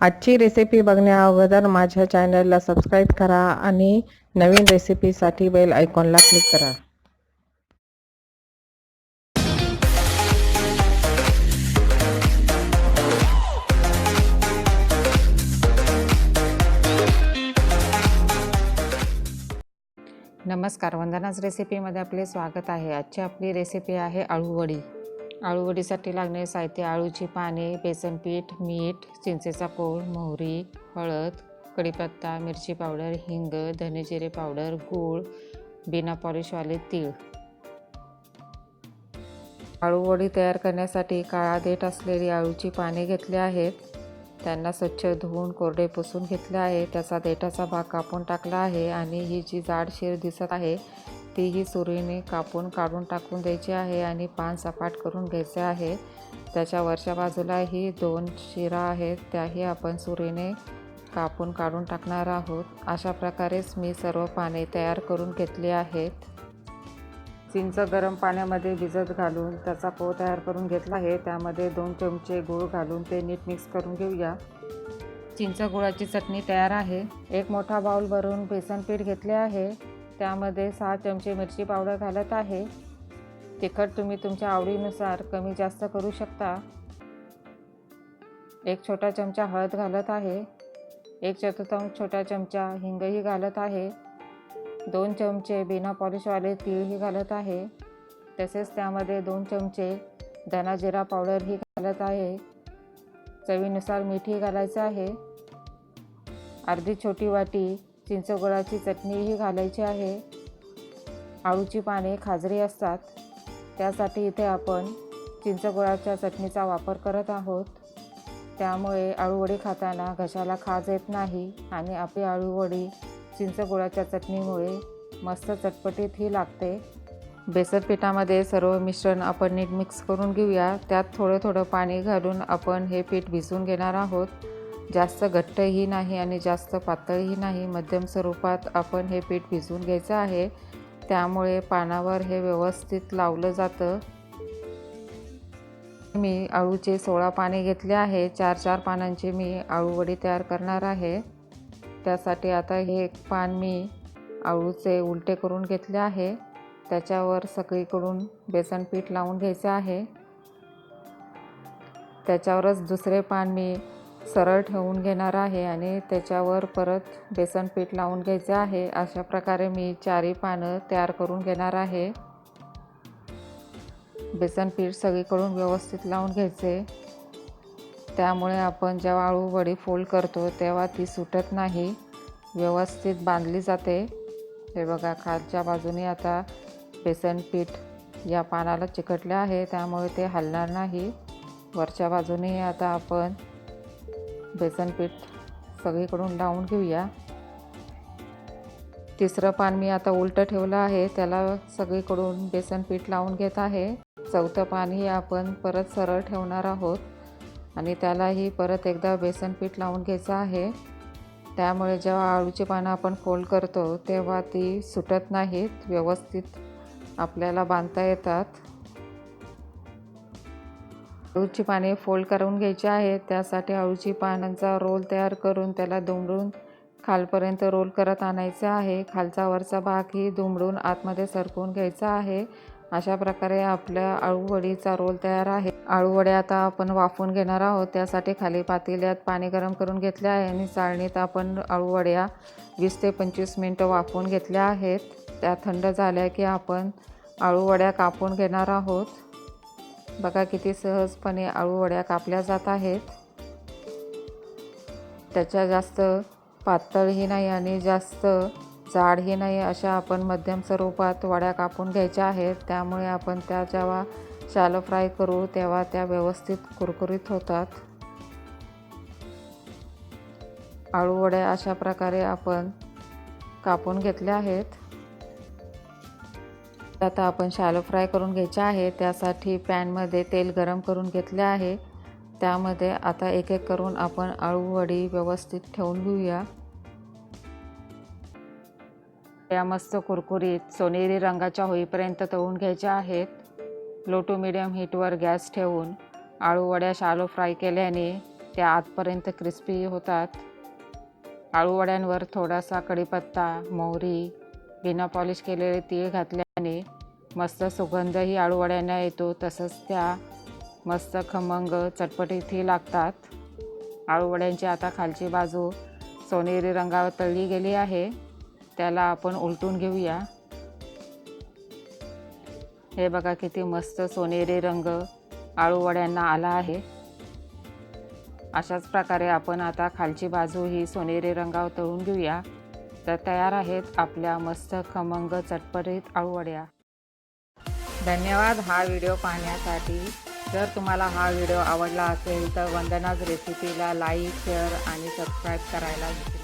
आजची रेसिपी बघण्या अगोदर माझ्या चॅनलला सबस्क्राईब करा आणि नवीन रेसिपीसाठी बेल आयकॉनला क्लिक करा. नमस्कार, वंदनाच रेसिपीमध्ये आपले स्वागत आहे. आजची आपली रेसिपी आहे आळूवडी. आळूवडीसाठी लागणारे साहित्य: आळूची पाने, बेसन पीठ, मीठ, चिंचेचा कोळ, मोहरी, हळद, कढीपत्ता, मिरची पावडर, हिंग, धने जिरे पावडर, गूळ, बिना पॉलिशवाले तीळ. आळूवडी तयार करण्यासाठी काळा देठ असलेली आळूची पाने घेतली आहेत. त्यांना स्वच्छ धुवून कोरडे पुसून घेतले आहे. त्याचा देठाचा भाग कापून टाकला आहे आणि ही जी जाड शीर दिसत आहे तीही सुरीने कापून काढून टाकून द्यायची आहे आणि पान सपाट करून घ्यायचे आहे. त्याच्या वरच्या बाजूला ही 2 शिरा आहेत, त्याही आपण सुरीने कापून काढून टाकणार आहोत. अशा प्रकारेच मी सर्व पाने तयार करून घेतली आहेत. चिंच गरम पाण्यामध्ये भिजत घालून त्याचा पोह तयार करून घेतला आहे. त्यामध्ये 2 चमचे गूळ घालून ते नीट मिक्स करून घेऊया. चिंच गुळाची चटणी तयार आहे. एक मोठा बाउल भरून बेसन पीठ घेतले आहे. त्यामध्ये 6 चमचे मिरची पावडर घालत आहे. तिखट तुम्ही तुमच्या आवडीनुसार कमी जास्त करू शकता. 1 छोटा चमचा हळद घालत आहे. 1/4 छोटा चमचा हिंगही घालत आहे. 2 चमचे बिना पॉलिशवाले तीळही घालत आहे. तसेच त्यामध्ये 2 चमचे धना जिरा पावडरही घालत आहे. चवीनुसार मीठही घालायचं आहे. अर्धी छोटी वाटी चिंच गुळाची चटणीही घालायची आहे. आळूची पाने खाजरी असतात, त्यासाठी इथे आपण चिंच गुळाच्या चटणीचा वापर करत आहोत. त्यामुळे आळूवडी खाताना घशाला खाज येत नाही आणि आपली आळूवडी चिंच गुळाच्या चटणीमुळे मस्त चटपटीतही लागते. बेसन पिठामध्ये सर्व मिश्रण आपण नीट मिक्स करून घेऊया. त्यात थोडं थोडं पाणी घालून आपण हे पीठ भिजवून घेणार आहोत. जास्त घट्टही नाही आणि जास्त पातळही नाही, मध्यम स्वरूपात आपण हे पीठ भिजवून घ्यायचं आहे. त्यामुळे पानावर हे व्यवस्थित लावलं जातं. मी आळूचे 16 पाने घेतले आहे. 4-4 पानांची मी आळूवडी तयार करणार आहे. त्यासाठी आता हे एक पान मी आळूचे उलटे करून घेतले आहे. त्याच्यावर सगळीकडून बेसन पीठ लावून घ्यायचे आहे. त्याच्यावरच दुसरे पान मी सरळ ठेवून घेणार आहे आणि त्याच्यावर परत बेसन पीठ लावून घ्यायचे आहे. अशा प्रकारे मी 4ही पानं तयार करून घेणार आहे. बेसन पीठ सगळीकडून व्यवस्थित लावून घ्यायचे. त्यामुळे आपण जेव्हा आळूवडी फोल्ड करतो तेव्हा ती सुटत नाही, व्यवस्थित बांधली जाते. हे बघा, खालच्या बाजूने आता बेसन पीठ या पानाला चिकटले आहे, त्यामुळे ते हलणार नाही. वरच्या बाजूने आता आपण बेसन पीठ सगळीकडून लावून घेऊया. तिसरं पान मी आता उलटं ठेवलं आहे, त्याला सगळीकडून बेसन पीठ लावून घेत आहे. चौथं पानही आपण परत सरळ ठेवणार आहोत आणि त्यालाही परत एकदा बेसन पीठ लावून घ्यायचं आहे. त्यामुळे जेव्हा आळूची पानं आपण फोल्ड करतो तेव्हा ती सुटत नाहीत, व्यवस्थित आपल्याला बांधता येतात. आळूची पाने फोल्ड करून घ्यायची आहेत. त्यासाठी आळूची पानांचा रोल तयार करून त्याला दुमडून खालपर्यंत रोल करत आणायचे आहे. खालचा वरचा भागही दुमडून आतमध्ये सरकवून घ्यायचा आहे. अशा प्रकारे आपल्या आळूवडीचा रोल तयार आहे. आळूवड्या आता आपण वाफवून घेणार आहोत. त्यासाठी खाली पातेल्यात पाणी गरम करून घेतले आहे आणि चाळणीत आपण आळूवड्या 20 ते 25 मिनिटं वाफवून घेतल्या आहेत. त्या थंड झाल्या की आपण आळूवड्या कापून घेणार आहोत. बघा किती सहजपणे आळूवड्या कापल्या जात आहेत. त्याच्या जास्त पातळही नाही आणि जास्त जाडही नाही, अशा आपण मध्यम स्वरूपात वड्या कापून घ्यायच्या आहेत. त्यामुळे आपण त्या जेव्हा शॅलो फ्राय करू तेव्हा त्या व्यवस्थित कुरकुरीत होतात. आळूवड्या अशा प्रकारे आपण कापून घेतल्या आहेत. आता आपण शॅलो फ्राय करून घ्यायचे आहे. त्यासाठी पॅनमध्ये तेल गरम करून घेतले आहे. त्यामध्ये आता एक एक करून आपण आळूवडी व्यवस्थित ठेवून घेऊया. या मस्त कुरकुरीत सोनेरी रंगाच्या होईपर्यंत तळून घ्यायच्या आहेत. लो टू मीडियम हीटवर गॅस ठेवून आळूवड्या शॅलो फ्राय केल्याने त्या आतपर्यंत क्रिस्पी होतात. आळूवड्यांवर थोडासा कढीपत्ता, मोहरी, बिना पॉलिश केलेले तीळ घातल्याने मस्त सुगंधही आळूवड्यांना येतो. तसंच त्या मस्त खमंग चटपटीतही लागतात. आळूवड्यांची आता खालची बाजू सोनेरी रंगावर तळली गेली आहे. त्याला आपण उलटून घेऊया. हे बघा किती मस्त सोनेरी रंग आळूवड्यांना आला आहे. अशाच प्रकारे आपण आता खालची बाजू ही सोनेरी रंगावर तळून घेऊया. तर तयार आहेत आपल्या मस्त खमंग चटपटीत आळूवड्या. धन्यवाद हा व्हिडिओ पाहण्यासाठी. जर तुम्हाला हा व्हिडिओ आवडला असेल तर वंदनाज रेसिपीला लाईक, शेअर आणि सबस्क्राईब करायला विसरू